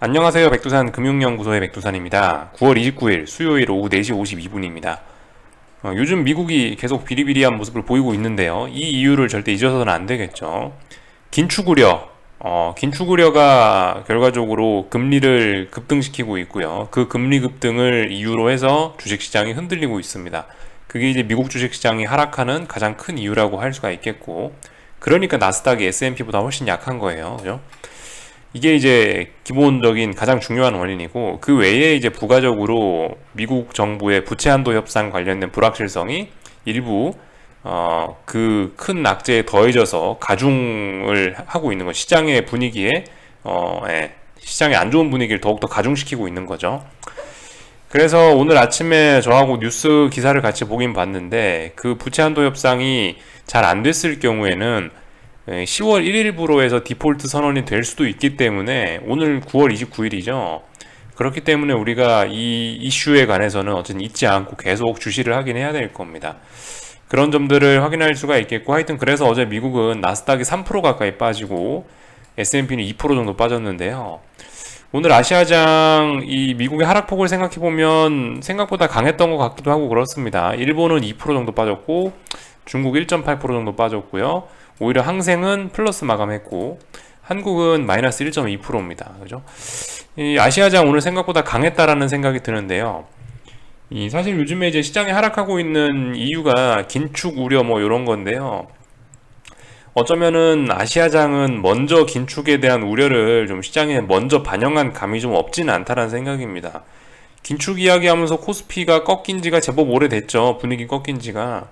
안녕하세요. 백두산 금융연구소의 백두산입니다. 9월 29일 수요일 오후 4시 52분입니다. 요즘 미국이 계속 비리비리한 모습을 보이고 있는데요. 이 이유를 절대 잊어서는 안 되겠죠. 긴축우려가 결과적으로 금리를 급등시키고 있고요. 그 금리 급등을 이유로 해서 주식시장이 흔들리고 있습니다. 그게 이제 미국 주식시장이 하락하는 가장 큰 이유라고 할 수가 있겠고, 그러니까 나스닥이 S&P보다 훨씬 약한 거예요. 그죠? 이게 이제 기본적인 가장 중요한 원인이고, 그 외에 이제 부가적으로 미국 정부의 부채 한도 협상 관련된 불확실성이 일부 그 큰 악재에 더해져서 가중을 하고 있는 거, 시장의 분위기에 시장의 안 좋은 분위기를 더욱더 가중시키고 있는 거죠. 그래서 오늘 아침에 저하고 뉴스 기사를 같이 보긴 봤는데, 그 부채 한도 협상이 잘 안 됐을 경우에는 10월 1일부로 해서 디폴트 선언이 될 수도 있기 때문에, 오늘 9월 29일이죠. 그렇기 때문에 우리가 이 이슈에 관해서는 어쨌든 잊지 않고 계속 주시를 하긴 해야 될 겁니다. 그런 점들을 확인할 수가 있겠고, 하여튼 그래서 어제 미국은 나스닥이 3% 가까이 빠지고 S&P는 2% 정도 빠졌는데요. 오늘 아시아장 이 미국의 하락폭을 생각해보면 생각보다 강했던 것 같기도 하고 그렇습니다. 일본은 2% 정도 빠졌고 중국 1.8% 정도 빠졌고요. 오히려 항생은 플러스 마감했고 한국은 마이너스 1.2%입니다. 그죠? 이 아시아장 오늘 생각보다 강했다라는 생각이 드는데요. 이 사실 요즘에 이제 시장이 하락하고 있는 이유가 긴축 우려 뭐 이런 건데요. 어쩌면은 아시아장은 먼저 긴축에 대한 우려를 좀 시장에 먼저 반영한 감이 좀 없지는 않다는 생각입니다. 긴축 이야기하면서 코스피가 꺾인 지가 제법 오래됐죠. 분위기 꺾인 지가.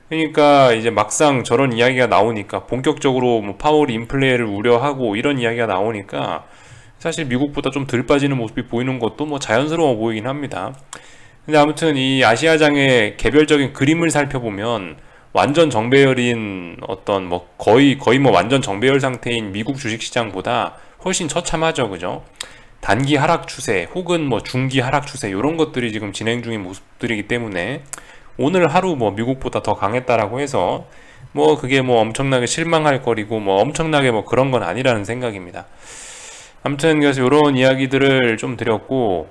그러니까 이제 막상 저런 이야기가 나오니까, 본격적으로 뭐 파월이 인플레를 우려하고 이런 이야기가 나오니까 사실 미국보다 좀 덜 빠지는 모습이 보이는 것도 뭐 자연스러워 보이긴 합니다. 근데 아무튼 이 아시아장의 개별적인 그림을 살펴보면 완전 정배열인 어떤 뭐 거의 뭐 완전 정배열 상태인 미국 주식시장보다 훨씬 처참하죠. 그죠? 단기 하락 추세 혹은 뭐 중기 하락 추세 이런 것들이 지금 진행 중인 모습들이기 때문에, 오늘 하루 뭐 미국보다 더 강했다라고 해서 뭐 그게 뭐 엄청나게 실망할 거리고 뭐 엄청나게 뭐 그런 건 아니라는 생각입니다. 아무튼 그래서 이런 이야기들을 좀 드렸고,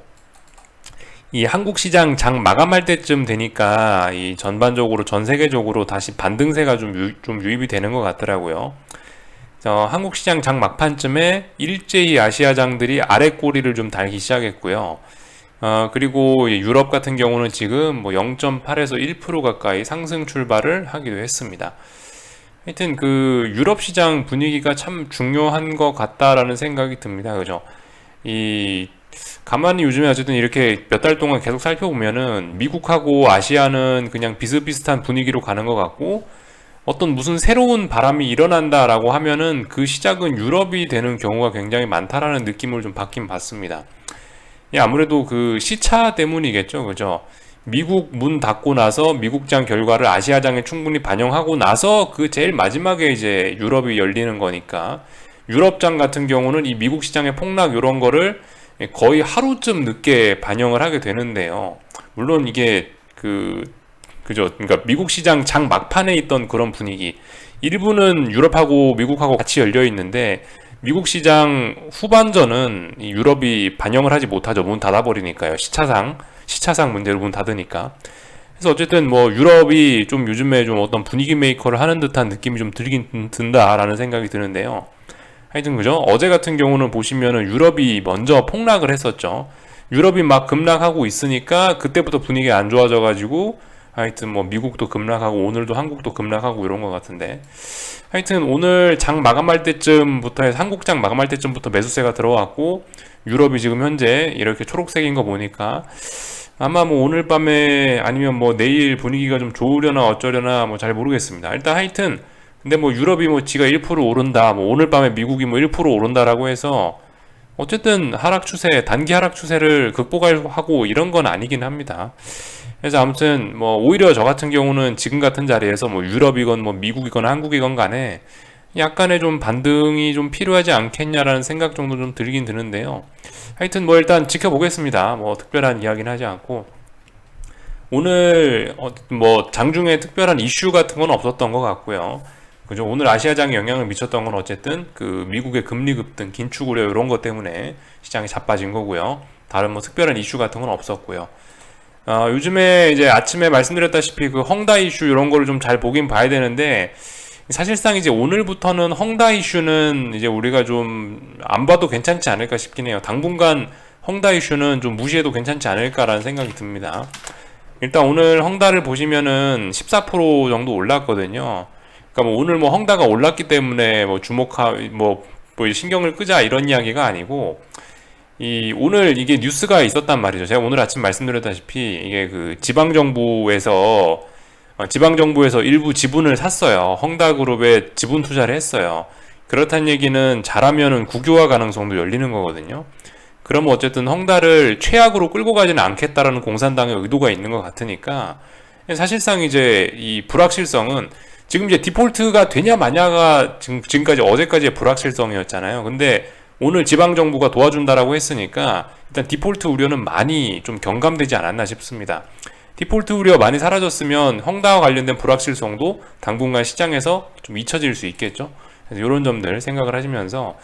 이 한국 시장 장 마감할 때쯤 되니까 이 전반적으로 전 세계적으로 다시 반등세가 좀 유입이 되는 것 같더라고요. 한국 시장 장 막판쯤에 일제히 아시아장들이 아래 꼬리를 좀 달기 시작했고요. 그리고 유럽 같은 경우는 지금 뭐 0.8에서 1% 가까이 상승 출발을 하기도 했습니다. 하여튼 그 유럽 시장 분위기가 참 중요한 것 같다라는 생각이 듭니다. 그죠? 이 가만히 요즘에 어쨌든 이렇게 몇 달 동안 계속 살펴보면은 미국하고 아시아는 그냥 비슷비슷한 분위기로 가는 것 같고, 어떤 무슨 새로운 바람이 일어난다라고 하면은 그 시작은 유럽이 되는 경우가 굉장히 많다라는 느낌을 좀 받긴 받습니다. 예, 아무래도 그 시차 때문이겠죠. 그죠? 미국 문 닫고 나서 미국장 결과를 아시아장에 충분히 반영하고 나서 그 제일 마지막에 이제 유럽이 열리는 거니까, 유럽장 같은 경우는 이 미국 시장의 폭락 이런 거를 거의 하루쯤 늦게 반영을 하게 되는데요. 물론 이게 그죠? 그러니까 미국 시장 장 막판에 있던 그런 분위기, 일부는 유럽하고 미국하고 같이 열려 있는데 미국 시장 후반전은 이 유럽이 반영을 하지 못하죠. 문 닫아버리니까요. 시차상 문제로 문 닫으니까. 그래서 어쨌든 뭐 유럽이 좀 요즘에 좀 어떤 분위기 메이커를 하는 듯한 느낌이 좀 들긴 든다라는 생각이 드는데요. 하여튼 그죠? 어제 같은 경우는 보시면은 유럽이 먼저 폭락을 했었죠. 유럽이 막 급락하고 있으니까 그때부터 분위기가 안 좋아져가지고, 하여튼 뭐 미국도 급락하고 오늘도 한국도 급락하고 이런 것 같은데, 하여튼 오늘 장 마감할 때쯤부터 해서 한국장 마감할 때쯤부터 매수세가 들어왔고, 유럽이 지금 현재 이렇게 초록색인 거 보니까 아마 뭐 오늘 밤에 아니면 뭐 내일 분위기가 좀 좋으려나 어쩌려나 뭐 잘 모르겠습니다. 일단 하여튼 근데 뭐 유럽이 뭐 지가 1% 오른다, 뭐 오늘 밤에 미국이 뭐 1% 오른다라고 해서 어쨌든 하락 추세, 단기 하락 추세를 극복하고 이런 건 아니긴 합니다. 그래서 아무튼 뭐 오히려 저 같은 경우는 지금 같은 자리에서 뭐 유럽이건 뭐 미국이건 한국이건 간에 약간의 좀 반등이 좀 필요하지 않겠냐라는 생각 정도 좀 들긴 드는데요. 하여튼 뭐 일단 지켜보겠습니다. 뭐 특별한 이야기는 하지 않고, 오늘 뭐 장중에 특별한 이슈 같은 건 없었던 것 같고요. 그죠? 오늘 아시아장에 영향을 미쳤던 건 어쨌든 그 미국의 금리 급등, 긴축 우려 이런 것 때문에 시장이 자빠진 거고요. 다른 뭐 특별한 이슈 같은 건 없었고요. 요즘에 이제 아침에 말씀드렸다시피 그 헝다 이슈 이런 거를 좀 잘 보긴 봐야 되는데, 사실상 이제 오늘부터는 헝다 이슈는 이제 우리가 좀 안 봐도 괜찮지 않을까 싶긴 해요. 당분간 헝다 이슈는 좀 무시해도 괜찮지 않을까라는 생각이 듭니다. 일단 오늘 헝다를 보시면은 14% 정도 올랐거든요. 그러니까 뭐 오늘 뭐 헝다가 올랐기 때문에 뭐 뭐 신경을 끄자 이런 이야기가 아니고, 이 오늘 이게 뉴스가 있었단 말이죠. 제가 오늘 아침 말씀드렸다시피 이게 그 지방정부에서 일부 지분을 샀어요. 헝다그룹에 지분 투자를 했어요. 그렇다는 얘기는 잘하면은 국유화 가능성도 열리는 거거든요. 그러면 어쨌든 헝다를 최악으로 끌고 가지는 않겠다라는 공산당의 의도가 있는 것 같으니까, 사실상 이제 이 불확실성은 지금 이제 디폴트가 되냐 마냐가 지금까지 어제까지의 불확실성이었잖아요. 근데 오늘 지방정부가 도와준다라고 했으니까 일단 디폴트 우려는 많이 좀 경감되지 않았나 싶습니다. 디폴트 우려 많이 사라졌으면 헝다와 관련된 불확실성도 당분간 시장에서 좀 잊혀질 수 있겠죠. 그래서 이런 점들 생각을 하시면서,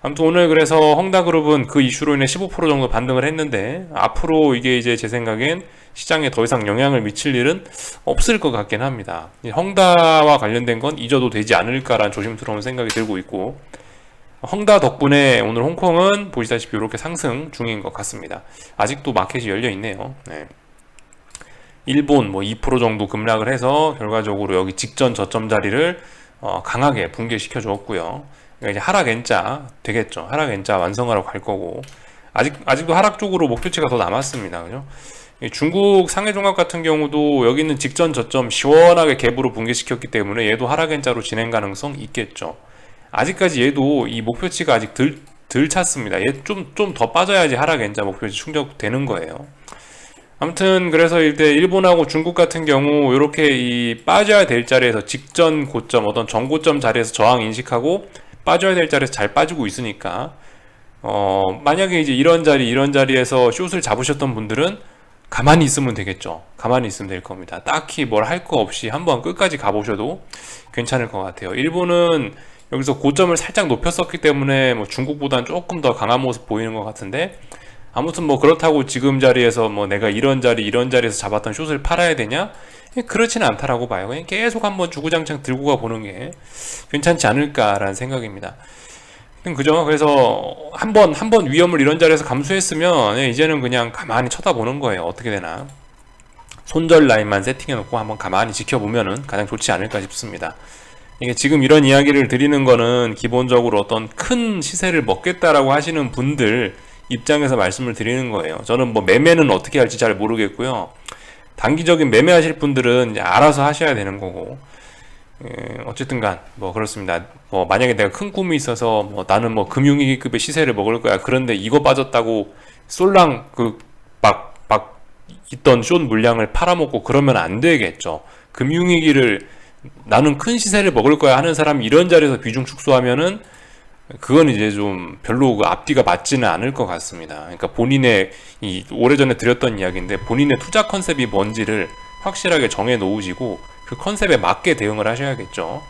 아무튼 오늘 그래서 헝다그룹은 그 이슈로 인해 15% 정도 반등을 했는데, 앞으로 이게 이제 제 생각엔 시장에 더 이상 영향을 미칠 일은 없을 것 같긴 합니다. 헝다와 관련된 건 잊어도 되지 않을까라는 조심스러운 생각이 들고 있고, 헝다 덕분에 오늘 홍콩은 보시다시피 이렇게 상승 중인 것 같습니다. 아직도 마켓이 열려 있네요. 네. 일본 뭐 2% 정도 급락을 해서 결과적으로 여기 직전 저점 자리를 강하게 붕괴시켜 주었고요. 그러니까 이제 하락 N자 되겠죠. 하락 N자 완성하러 갈 거고, 아직도 하락 쪽으로 목표치가 더 남았습니다. 그죠? 중국 상해종합 같은 경우도 여기 있는 직전 저점 시원하게 갭으로 붕괴시켰기 때문에 얘도 하락 N자로 진행 가능성 있겠죠. 아직까지 얘도 이 목표치가 아직 덜 찼습니다. 얘 좀 더 빠져야지 하락 N자 목표치 충족되는 거예요. 아무튼 그래서 이때 일본하고 중국 같은 경우 이렇게 이 빠져야 될 자리에서 직전 고점, 어떤 전고점 자리에서 저항 인식하고 빠져야 될 자리에서 잘 빠지고 있으니까, 만약에 이제 이런 자리에서 숏을 잡으셨던 분들은 가만히 있으면 되겠죠. 가만히 있으면 될 겁니다. 딱히 뭘 할 거 없이 한번 끝까지 가보셔도 괜찮을 것 같아요. 일본은 여기서 고점을 살짝 높였었기 때문에 뭐 중국보다는 조금 더 강한 모습 보이는 것 같은데, 아무튼 뭐 그렇다고 지금 자리에서 뭐 내가 이런 자리에서 잡았던 숏을 팔아야 되냐? 그렇지는 않다라고 봐요. 그냥 계속 한번 주구장창 들고 가 보는 게 괜찮지 않을까라는 생각입니다. 그죠? 그래서 한번 위험을 이런 자리에서 감수했으면 이제는 그냥 가만히 쳐다보는 거예요. 어떻게 되나. 손절 라인만 세팅해 놓고 한번 가만히 지켜보면은 가장 좋지 않을까 싶습니다. 이게 지금 이런 이야기를 드리는 거는 기본적으로 어떤 큰 시세를 먹겠다라고 하시는 분들 입장에서 말씀을 드리는 거예요. 저는 뭐 매매는 어떻게 할지 잘 모르겠고요. 단기적인 매매하실 분들은 이제 알아서 하셔야 되는 거고, 어쨌든간 뭐 그렇습니다. 뭐 만약에 내가 큰 꿈이 있어서 뭐 나는 뭐 금융위기급의 시세를 먹을 거야. 그런데 이거 빠졌다고 쏠랑 막 있던 숏 물량을 팔아먹고 그러면 안 되겠죠. 금융위기를 나는 큰 시세를 먹을 거야 하는 사람이 이런 자리에서 비중 축소하면은 그건 이제 좀 별로 그 앞뒤가 맞지는 않을 것 같습니다. 그러니까 본인의 이 오래전에 드렸던 이야기인데, 본인의 투자 컨셉이 뭔지를 확실하게 정해 놓으시고 그 컨셉에 맞게 대응을 하셔야겠죠.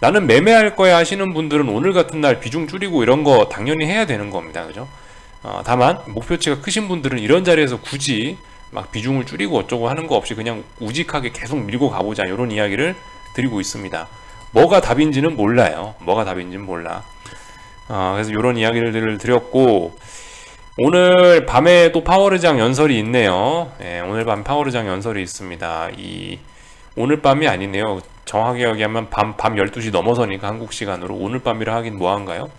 나는 매매할 거야 하시는 분들은 오늘 같은 날 비중 줄이고 이런 거 당연히 해야 되는 겁니다. 그죠? 다만 목표치가 크신 분들은 이런 자리에서 굳이 막 비중을 줄이고 어쩌고 하는 거 없이 그냥 우직하게 계속 밀고 가보자, 이런 이야기를 드리고 있습니다. 뭐가 답인지는 몰라요. 그래서 이런 이야기를 드렸고, 오늘 밤에 또 파워르장 연설이 있네요. 오늘 밤 파워르장 연설이 있습니다. 오늘 밤이 아니네요. 정확하게 얘기하면 밤 12시 넘어서니까 한국 시간으로 오늘 밤이라 하긴 뭐한가요?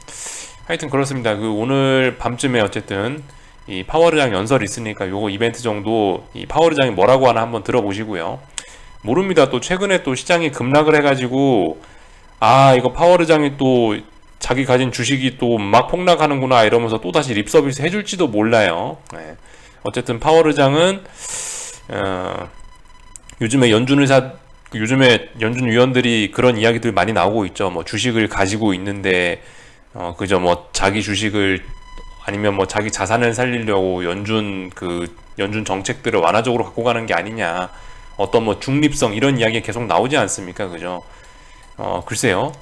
하여튼 그렇습니다. 오늘 밤쯤에 어쨌든 이 파워르장 연설이 있으니까 요거 이벤트 정도 이 파워르장이 뭐라고 하나 한번 들어보시고요. 모릅니다. 또 최근에 또 시장이 급락을 해가지고 이거 파워르장이 또 자기 가진 주식이 또 막 폭락하는구나 이러면서 또 다시 립서비스 해줄지도 몰라요. 어쨌든 파워르장은 요즘에 연준 위원들이 그런 이야기들 많이 나오고 있죠. 뭐 주식을 가지고 있는데 그저 뭐 자기 주식을 아니면 뭐 자기 자산을 살리려고 연준 정책들을 완화적으로 갖고 가는 게 아니냐, 어떤 뭐 중립성 이런 이야기 계속 나오지 않습니까? 그죠? 글쎄요.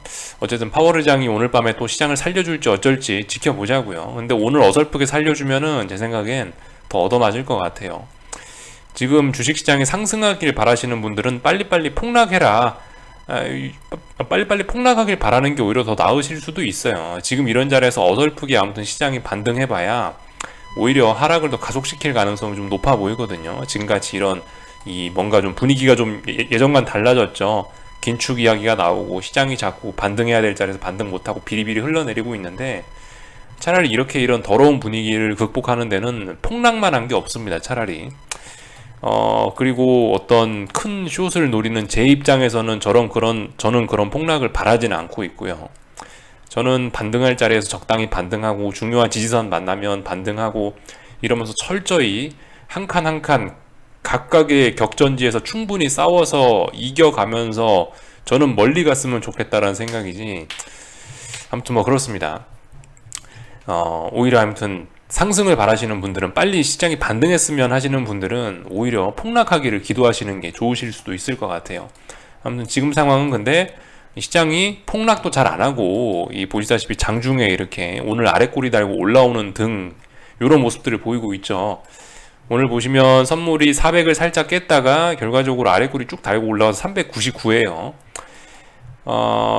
어쨌든 파월의장이 오늘 밤에 또 시장을 살려줄지 어쩔지 지켜보자고요. 근데 오늘 어설프게 살려주면은 제 생각엔 더 얻어맞을 것 같아요. 지금 주식시장이 상승하길 바라시는 분들은 빨리빨리 폭락해라. 빨리빨리 폭락하길 바라는 게 오히려 더 나으실 수도 있어요. 지금 이런 자리에서 어설프게 아무튼 시장이 반등해봐야 오히려 하락을 더 가속시킬 가능성이 좀 높아 보이거든요. 지금같이 이런 뭔가 좀 분위기가 좀 예전과는 달라졌죠. 긴축 이야기가 나오고 시장이 자꾸 반등해야 될 자리에서 반등 못하고 비리비리 흘러내리고 있는데, 차라리 이렇게 이런 더러운 분위기를 극복하는 데는 폭락만 한 게 없습니다. 차라리 그리고 어떤 큰 숏을 노리는 제 입장에서는 저는 그런 폭락을 바라지는 않고 있고요. 저는 반등할 자리에서 적당히 반등하고 중요한 지지선 만나면 반등하고 이러면서 철저히 한 칸 한 칸 각각의 격전지에서 충분히 싸워서 이겨가면서 저는 멀리 갔으면 좋겠다라는 생각이지. 아무튼 뭐 그렇습니다. 오히려 아무튼 상승을 바라시는 분들은, 빨리 시장이 반등했으면 하시는 분들은 오히려 폭락하기를 기도하시는 게 좋으실 수도 있을 것 같아요. 아무튼 지금 상황은 근데 시장이 폭락도 잘 안 하고 보시다시피 장중에 이렇게 오늘 아래꼬리 달고 올라오는 등 이런 모습들을 보이고 있죠. 오늘 보시면 선물이 400을 살짝 깼다가 결과적으로 아래꼬리 쭉 달고 올라와서 399예요.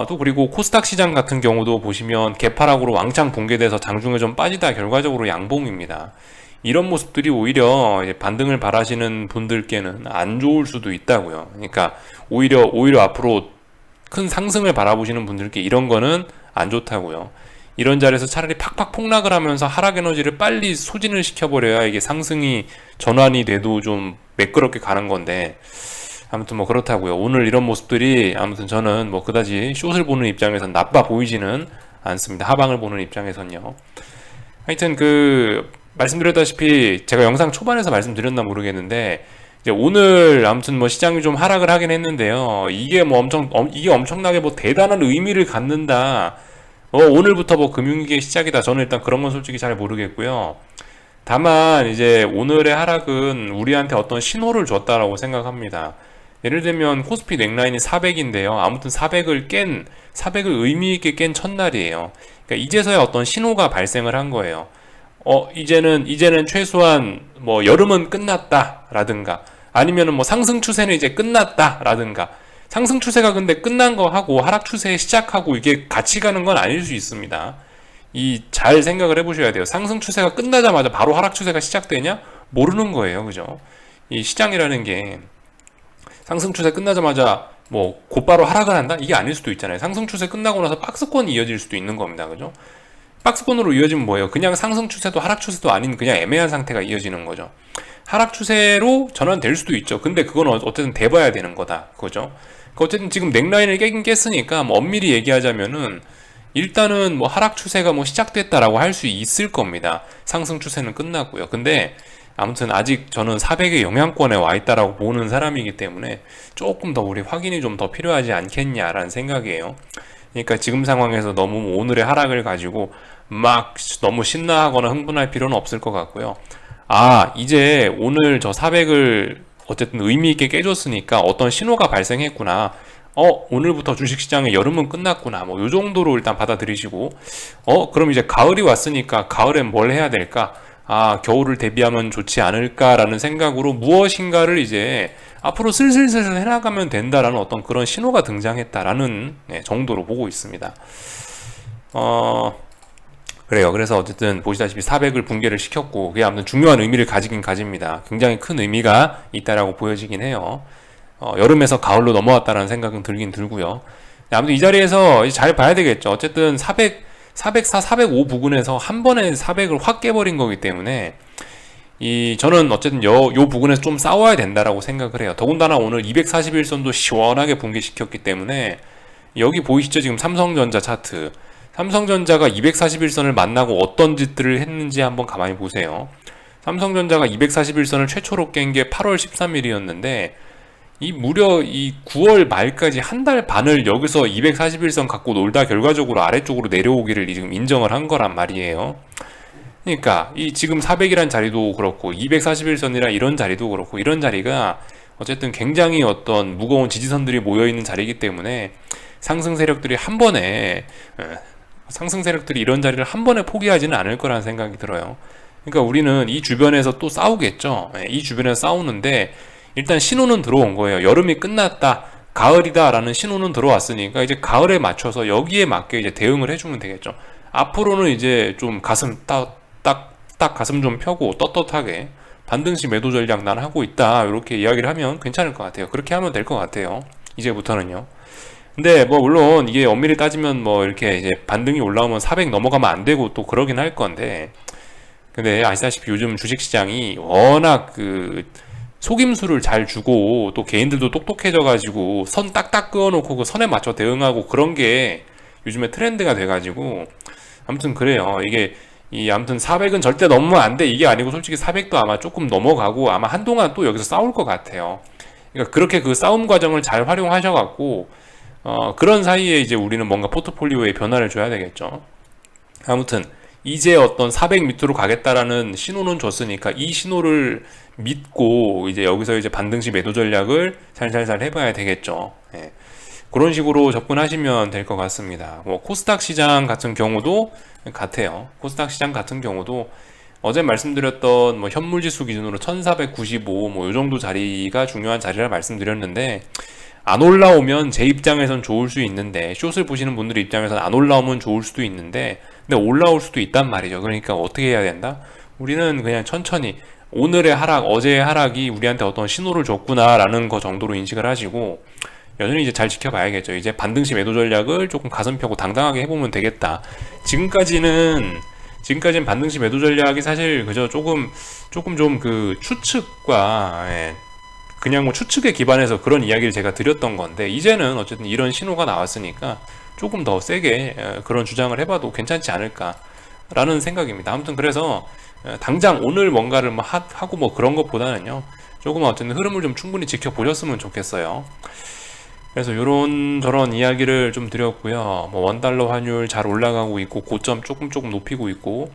또 그리고 코스닥 시장 같은 경우도 보시면 개파락으로 왕창 붕괴돼서 장중에 좀 빠지다 결과적으로 양봉입니다. 이런 모습들이 오히려 이제 반등을 바라시는 분들께는 안 좋을 수도 있다고요. 그러니까 오히려 앞으로 큰 상승을 바라보시는 분들께 이런 거는 안 좋다고요. 이런 자리에서 차라리 팍팍 폭락을 하면서 하락 에너지를 빨리 소진을 시켜버려야 이게 상승이 전환이 돼도 좀 매끄럽게 가는 건데, 아무튼 뭐 그렇다고요. 오늘 이런 모습들이 아무튼 저는 뭐 그다지 숏을 보는 입장에선 나빠 보이지는 않습니다. 하방을 보는 입장에선요. 하여튼 말씀드렸다시피 제가 영상 초반에서 말씀드렸나 모르겠는데, 이제 오늘 아무튼 뭐 시장이 좀 하락을 하긴 했는데요. 이게 엄청나게 뭐 대단한 의미를 갖는다. 오늘부터 뭐 금융위기의 시작이다. 저는 일단 그런 건 솔직히 잘 모르겠고요. 다만 이제 오늘의 하락은 우리한테 어떤 신호를 줬다라고 생각합니다. 예를 들면 코스피 넥라인이 400인데요. 아무튼 400을 의미있게 깬 첫날이에요. 그러니까 이제서야 어떤 신호가 발생을 한 거예요. 이제는 최소한 뭐 여름은 끝났다라든가, 아니면은 뭐 상승 추세는 이제 끝났다라든가. 상승 추세가 근데 끝난 거 하고 하락 추세 시작하고 이게 같이 가는 건 아닐 수 있습니다. 잘 생각을 해보셔야 돼요. 상승 추세가 끝나자마자 바로 하락 추세가 시작되냐? 모르는 거예요. 그죠? 이 시장이라는 게 상승 추세 끝나자마자 뭐 곧바로 하락을 한다? 이게 아닐 수도 있잖아요. 상승 추세 끝나고 나서 박스권이 이어질 수도 있는 겁니다. 그죠? 박스권으로 이어지면 뭐예요? 그냥 상승 추세도 하락 추세도 아닌 그냥 애매한 상태가 이어지는 거죠. 하락 추세로 전환될 수도 있죠. 근데 그건 어쨌든 돼봐야 되는 거다. 그죠? 어쨌든 지금 넥라인을 깨긴 깼으니까 뭐 엄밀히 얘기하자면은 일단은 뭐 하락 추세가 뭐 시작됐다라고 할 수 있을 겁니다. 상승 추세는 끝났고요. 근데 아무튼 아직 저는 400의 영향권에 와 있다라고 보는 사람이기 때문에 조금 더 우리 확인이 좀 더 필요하지 않겠냐라는 생각이에요. 그러니까 지금 상황에서 너무 오늘의 하락을 가지고 막 너무 신나하거나 흥분할 필요는 없을 것 같고요. 이제 오늘 저 400을 어쨌든 의미있게 깨줬으니까 어떤 신호가 발생했구나. 오늘부터 주식시장의 여름은 끝났구나. 뭐 요 정도로 일단 받아들이시고, 그럼 이제 가을이 왔으니까 가을엔 뭘 해야 될까? 겨울을 대비하면 좋지 않을까라는 생각으로 무엇인가를 이제 앞으로 슬슬슬슬 해나가면 된다라는 어떤 그런 신호가 등장했다라는 정도로 보고 있습니다. 그래요. 그래서 어쨌든 보시다시피 400을 붕괴를 시켰고, 그게 아무튼 중요한 의미를 가지긴 가집니다. 굉장히 큰 의미가 있다라고 보여지긴 해요. 여름에서 가을로 넘어왔다라는 생각은 들긴 들고요. 아무튼 이 자리에서 잘 봐야 되겠죠. 어쨌든 404, 405 부근에서 한 번에 400을 확 깨버린 거기 때문에 저는 어쨌든 요 부근에서 좀 싸워야 된다라고 생각을 해요. 더군다나 오늘 241선도 시원하게 붕괴시켰기 때문에 여기 보이시죠? 지금 삼성전자 차트. 삼성전자가 241선을 만나고 어떤 짓들을 했는지 한번 가만히 보세요. 삼성전자가 241선을 최초로 깬 게 8월 13일이었는데 무려 9월 말까지 한 달 반을 여기서 241선 갖고 놀다 결과적으로 아래쪽으로 내려오기를 지금 인정을 한 거란 말이에요. 그러니까 지금 400이란 자리도 그렇고 241선이라 이런 자리도 그렇고, 이런 자리가 어쨌든 굉장히 어떤 무거운 지지선들이 모여있는 자리이기 때문에 상승 세력들이 한 번에 상승 세력들이 이런 자리를 한 번에 포기하지는 않을 거라는 생각이 들어요. 그러니까 우리는 이 주변에서 또 싸우겠죠. 이 주변에서 싸우는데 일단 신호는 들어온 거예요. 여름이 끝났다, 가을이다 라는 신호는 들어왔으니까 이제 가을에 맞춰서 여기에 맞게 이제 대응을 해주면 되겠죠. 앞으로는 이제 좀 가슴 딱 가슴 좀 펴고 떳떳하게 반등시 매도 전략 난 하고 있다 이렇게 이야기를 하면 괜찮을 것 같아요. 그렇게 하면 될 것 같아요. 이제부터는요. 근데 뭐 물론 이게 엄밀히 따지면 뭐 이렇게 이제 반등이 올라오면 400 넘어가면 안 되고 또 그러긴 할 건데, 근데 아시다시피 요즘 주식시장이 워낙 그 속임수를 잘 주고 또 개인들도 똑똑해져 가지고 선 딱딱 그어놓고 그 선에 맞춰 대응하고 그런 게 요즘에 트렌드가 돼가지고 아무튼 그래요. 이게 이 아무튼 400은 절대 넘으면 안 돼 이게 아니고, 솔직히 400도 아마 조금 넘어가고 아마 한동안 또 여기서 싸울 것 같아요. 그러니까 그렇게 그 싸움 과정을 잘 활용하셔갖고 그런 사이에 이제 우리는 뭔가 포트폴리오에 변화를 줘야 되겠죠. 아무튼 이제 어떤 400 밑으로 가겠다라는 신호는 줬으니까 이 신호를 믿고 이제 여기서 이제 반등시 매도 전략을 살살살 해봐야 되겠죠. 예. 그런 식으로 접근하시면 될 것 같습니다. 뭐 코스닥 시장 같은 경우도 같아요. 코스닥 시장 같은 경우도 어제 말씀드렸던 뭐 현물지수 기준으로 1495 뭐 요 정도 자리가 중요한 자리라 말씀드렸는데, 안 올라오면 제 입장에선 좋을 수 있는데, 숏을 보시는 분들 입장에선 안 올라오면 좋을 수도 있는데, 근데 올라올 수도 있단 말이죠. 그러니까 어떻게 해야 된다? 우리는 그냥 천천히 오늘의 하락, 어제의 하락이 우리한테 어떤 신호를 줬구나라는 거 정도로 인식을 하시고 여전히 이제 잘 지켜봐야겠죠. 이제 반등시 매도 전략을 조금 가슴 펴고 당당하게 해보면 되겠다. 지금까지는 반등시 매도 전략이 사실 그저 조금 좀 그 추측과 그냥 뭐 추측에 기반해서 그런 이야기를 제가 드렸던 건데, 이제는 어쨌든 이런 신호가 나왔으니까 조금 더 세게 그런 주장을 해봐도 괜찮지 않을까라는 생각입니다. 아무튼 그래서 당장 오늘 뭔가를 뭐 하고 뭐 그런 것보다는요, 조금 어쨌든 흐름을 좀 충분히 지켜보셨으면 좋겠어요. 그래서 요런 저런 이야기를 좀 드렸고요. 뭐 원달러 환율 잘 올라가고 있고 고점 조금 높이고 있고,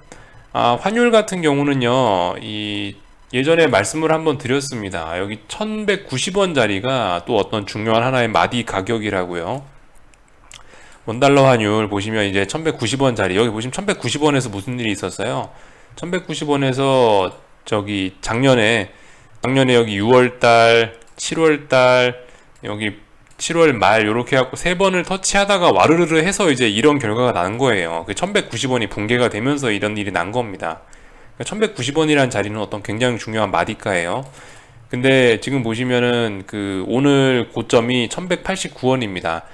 환율 같은 경우는요, 이 예전에 말씀을 한번 드렸습니다. 여기 1190원 자리가 또 어떤 중요한 하나의 마디 가격이라고요. 원달러 환율 보시면 이제 1190원 자리, 여기 보시면 1190원에서 무슨 일이 있었어요. 1190원에서 저기 작년에 여기 6월달, 7월달, 여기 7월 말 요렇게 해갖고 세 번을 터치하다가 와르르르 해서 이제 이런 결과가 난 거예요. 그 1190원이 붕괴가 되면서 이런 일이 난 겁니다. 1190원이라는 자리는 어떤 굉장히 중요한 마디가예요. 근데 지금 보시면은 그 오늘 고점이 1189원입니다.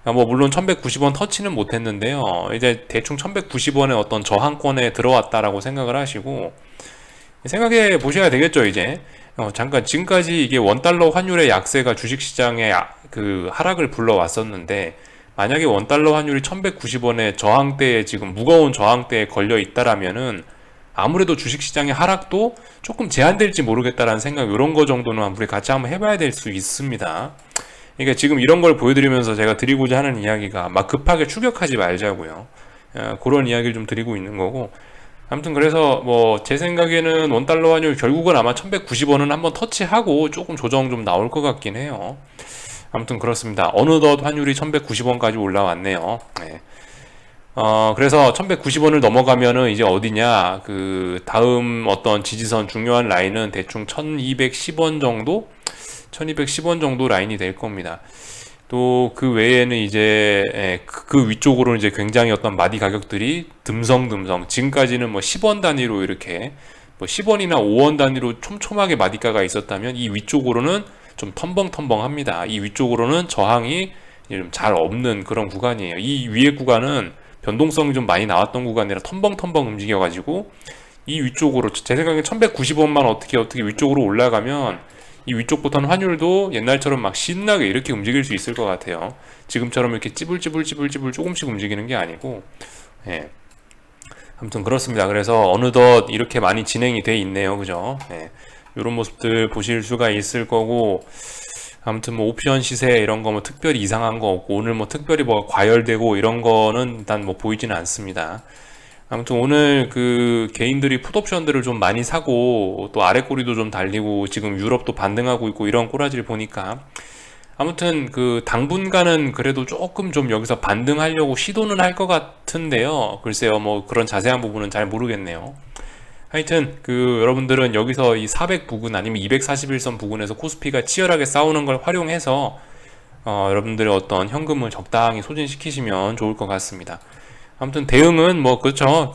뭐 물론 1190원 터치는 못했는데요. 이제 대충 1190원의 어떤 저항권에 들어왔다라고 생각을 하시고 생각해 보셔야 되겠죠. 이제 잠깐 지금까지 이게 원달러 환율의 약세가 주식시장에 그 하락을 불러왔었는데, 만약에 원달러 환율이 1190원의 저항대에 지금 무거운 저항대에 걸려 있다라면은 아무래도 주식시장의 하락도 조금 제한될지 모르겠다라는 생각, 이런 거 정도는 우리 같이 한번 해봐야 될 수 있습니다. 그러니까 지금 이런 걸 보여드리면서 제가 드리고자 하는 이야기가 막 급하게 추격하지 말자고요. 그런 이야기를 좀 드리고 있는 거고, 아무튼 그래서 뭐 제 생각에는 원달러 환율 결국은 아마 1190원은 한번 터치하고 조금 조정 좀 나올 것 같긴 해요. 아무튼 그렇습니다. 어느덧 환율이 1190원까지 올라왔네요. 네. 그래서 1190원을 넘어가면은 이제 어디냐, 그 다음 어떤 지지선 중요한 라인은 대충 1210원 정도? 1210원 정도 라인이 될 겁니다. 또 그 외에는 이제 그 위쪽으로는 이제 굉장히 어떤 마디 가격들이 듬성듬성, 지금까지는 뭐 10원 단위로 이렇게 뭐 10원이나 5원 단위로 촘촘하게 마디가가 있었다면, 이 위쪽으로는 좀 텀벙텀벙합니다. 이 위쪽으로는 저항이 좀 잘 없는 그런 구간이에요. 이 위에 구간은 변동성이 좀 많이 나왔던 구간이라 텀벙텀벙 움직여가지고 이 위쪽으로, 제 생각에 1190원만 어떻게 위쪽으로 올라가면 이 위쪽부터는 환율도 옛날처럼 막 신나게 이렇게 움직일 수 있을 것 같아요. 지금처럼 이렇게 찌불찌불 조금씩 움직이는 게 아니고. 아무튼 그렇습니다. 그래서 어느덧 이렇게 많이 진행이 돼 있네요. 그죠? 이런 모습들 보실 수가 있을 거고, 아무튼 뭐 옵션 시세 이런 거 뭐 특별히 이상한 거 없고, 오늘 뭐 특별히 뭐 과열되고 이런 거는 일단 뭐 보이지는 않습니다. 아무튼 오늘 그 개인들이 풋옵션들을 좀 많이 사고 또 아래 꼬리도 좀 달리고 지금 유럽도 반등하고 있고 이런 꼬라지를 보니까 아무튼 그 당분간은 그래도 조금 좀 여기서 반등하려고 시도는 할 것 같은데요. 글쎄요, 뭐 그런 자세한 부분은 잘 모르겠네요. 하여튼 그 여러분들은 여기서 이 400 부근 아니면 241선 부근에서 코스피가 치열하게 싸우는 걸 활용해서 여러분들의 어떤 현금을 적당히 소진시키시면 좋을 것 같습니다. 아무튼 대응은 뭐 그렇죠.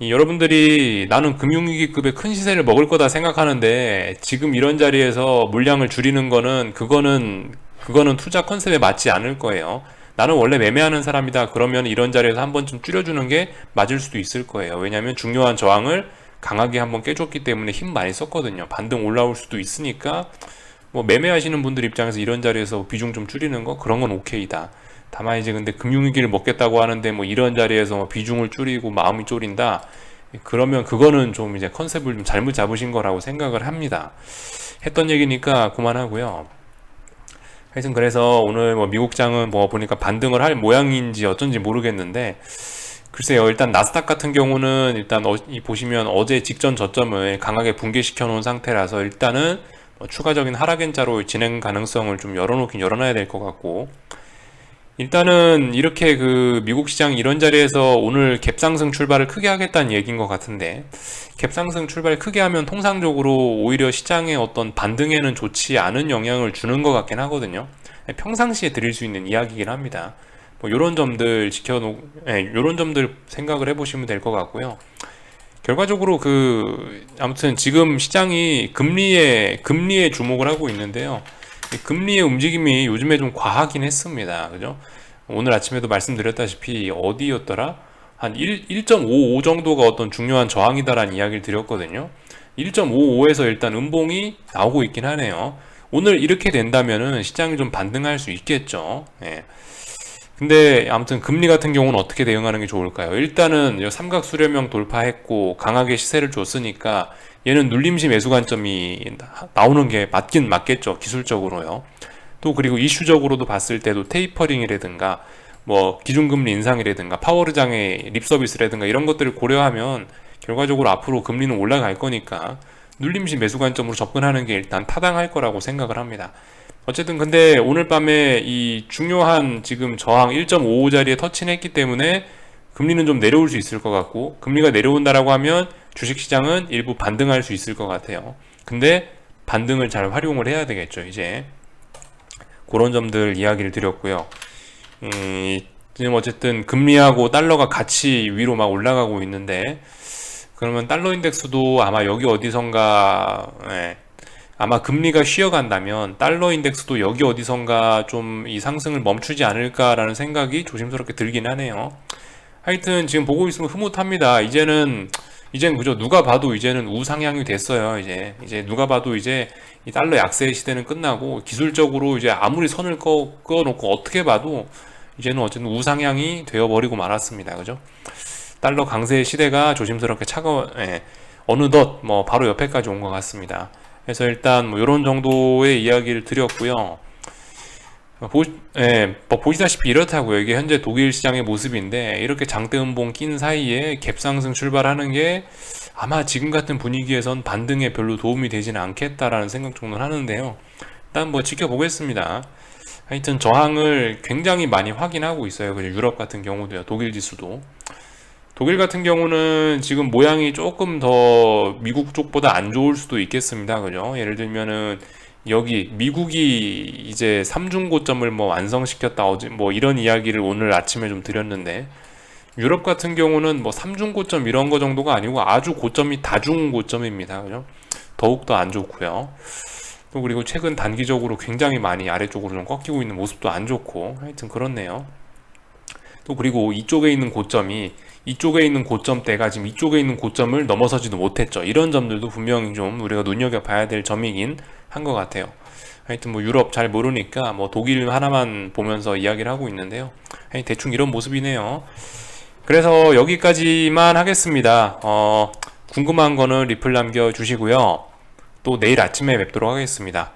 여러분들이 나는 금융위기급의 큰 시세를 먹을 거다 생각하는데 지금 이런 자리에서 물량을 줄이는 거는 그거는 투자 컨셉에 맞지 않을 거예요. 나는 원래 매매하는 사람이다. 그러면 이런 자리에서 한 번쯤 줄여주는 게 맞을 수도 있을 거예요. 왜냐하면 중요한 저항을 강하게 한번 깨줬기 때문에 힘 많이 썼거든요. 반등 올라올 수도 있으니까 뭐 매매하시는 분들 입장에서 이런 자리에서 비중 좀 줄이는 거 그런 건 오케이다. 다만 이제 근데 금융위기를 먹겠다고 하는데 뭐 이런 자리에서 뭐 비중을 줄이고 마음이 졸인다. 그러면 그거는 좀 이제 컨셉을 좀 잘못 잡으신 거라고 생각을 합니다. 했던 얘기니까 그만하고요. 하여튼 그래서 오늘 뭐 미국장은 뭐 보니까 반등을 할 모양인지 어쩐지 모르겠는데 글쎄요. 일단 나스닥 같은 경우는 일단 보시면 어제 직전 저점을 강하게 붕괴시켜 놓은 상태라서 일단은 뭐 추가적인 하락 N자로 진행 가능성을 좀 열어놓긴 열어놔야 될 것 같고 일단은 이렇게 그 미국 시장 이런 자리에서 오늘 갭상승 출발을 크게 하겠다는 얘기인 것 같은데 갭상승 출발 크게 하면 통상적으로 오히려 시장의 어떤 반등에는 좋지 않은 영향을 주는 것 같긴 하거든요. 평상시에 드릴 수 있는 이야기이긴 합니다. 뭐 요런 점들 요런 점들 생각을 해보시면 될 것 같고요. 결과적으로 아무튼 지금 시장이 금리에 주목을 하고 있는데요. 금리의 움직임이 요즘에 좀 과하긴 했습니다. 그죠? 오늘 아침에도 말씀드렸다시피 어디였더라? 한 1.55 정도가 어떤 중요한 저항이다라는 이야기를 드렸거든요. 1.55에서 일단 음봉이 나오고 있긴 하네요. 오늘 이렇게 된다면은 시장이 좀 반등할 수 있겠죠. 예. 근데 아무튼 금리 같은 경우는 어떻게 대응하는 게 좋을까요? 일단은 삼각 수렴형 돌파했고 강하게 시세를 줬으니까 얘는 눌림시 매수 관점이 나오는 게 맞긴 맞겠죠. 기술적으로요. 또 그리고 이슈적으로도 봤을 때도 테이퍼링이라든가 뭐 기준금리 인상이라든가 파월의장의 립서비스라든가 이런 것들을 고려하면 결과적으로 앞으로 금리는 올라갈 거니까 눌림시 매수 관점으로 접근하는 게 일단 타당할 거라고 생각을 합니다. 어쨌든 근데 오늘 밤에 이 중요한 지금 저항 1.55 자리에 터치했기 때문에 금리는 좀 내려올 수 있을 것 같고 금리가 내려온다라고 하면 주식시장은 일부 반등할 수 있을 것 같아요. 근데 반등을 잘 활용을 해야 되겠죠. 이제 그런 점들 이야기를 드렸고요. 지금 어쨌든 금리하고 달러가 같이 위로 막 올라가고 있는데 그러면 달러 인덱스도 아마 여기 어디선가 아마 금리가 쉬어간다면 달러 인덱스도 여기 어디선가 좀 이 상승을 멈추지 않을까라는 생각이 조심스럽게 들긴 하네요. 하여튼 지금 보고 있으면 흐뭇합니다. 이제는 그죠? 누가 봐도 이제는 우상향이 됐어요. 이제 누가 봐도 이제 이 달러 약세 시대는 끝나고 기술적으로 이제 아무리 선을 그어놓고 어떻게 봐도 이제는 어쨌든 우상향이 되어버리고 말았습니다. 그죠? 달러 강세 시대가 조심스럽게 어느덧 뭐 바로 옆에까지 온 것 같습니다. 그래서 일단 뭐 이런 정도의 이야기를 드렸고요. 보시다시피 이렇다고요. 이게 현재 독일 시장의 모습인데 이렇게 장대 음봉 낀 사이에 갭상승 출발하는 게 아마 지금 같은 분위기에선 반등에 별로 도움이 되지는 않겠다라는 생각 정도는 하는데요. 일단 뭐 지켜보겠습니다. 하여튼 저항을 굉장히 많이 확인하고 있어요. 그죠? 유럽 같은 경우도요. 독일 지수도. 독일 같은 경우는 지금 모양이 조금 더 미국 쪽보다 안 좋을 수도 있겠습니다. 그죠? 예를 들면은 여기 미국이 이제 3중 고점을 뭐 완성시켰다 어제 뭐 이런 이야기를 오늘 아침에 좀 드렸는데 유럽 같은 경우는 뭐 3중 고점 이런 거 정도가 아니고 아주 고점이 다중 고점입니다. 그죠? 더욱더 안 좋고요. 또 그리고 최근 단기적으로 굉장히 많이 아래쪽으로 좀 꺾이고 있는 모습도 안 좋고 하여튼 그렇네요. 또 그리고 이쪽에 있는 고점대가 지금 이쪽에 있는 고점을 넘어서지도 못했죠. 이런 점들도 분명히 좀 우리가 눈여겨봐야 될 점이긴 한 것 같아요. 하여튼 뭐 유럽 잘 모르니까 뭐 독일 하나만 보면서 이야기를 하고 있는데요. 대충 이런 모습이네요. 그래서 여기까지만 하겠습니다. 궁금한 거는 리플 남겨주시고요. 또 내일 아침에 뵙도록 하겠습니다.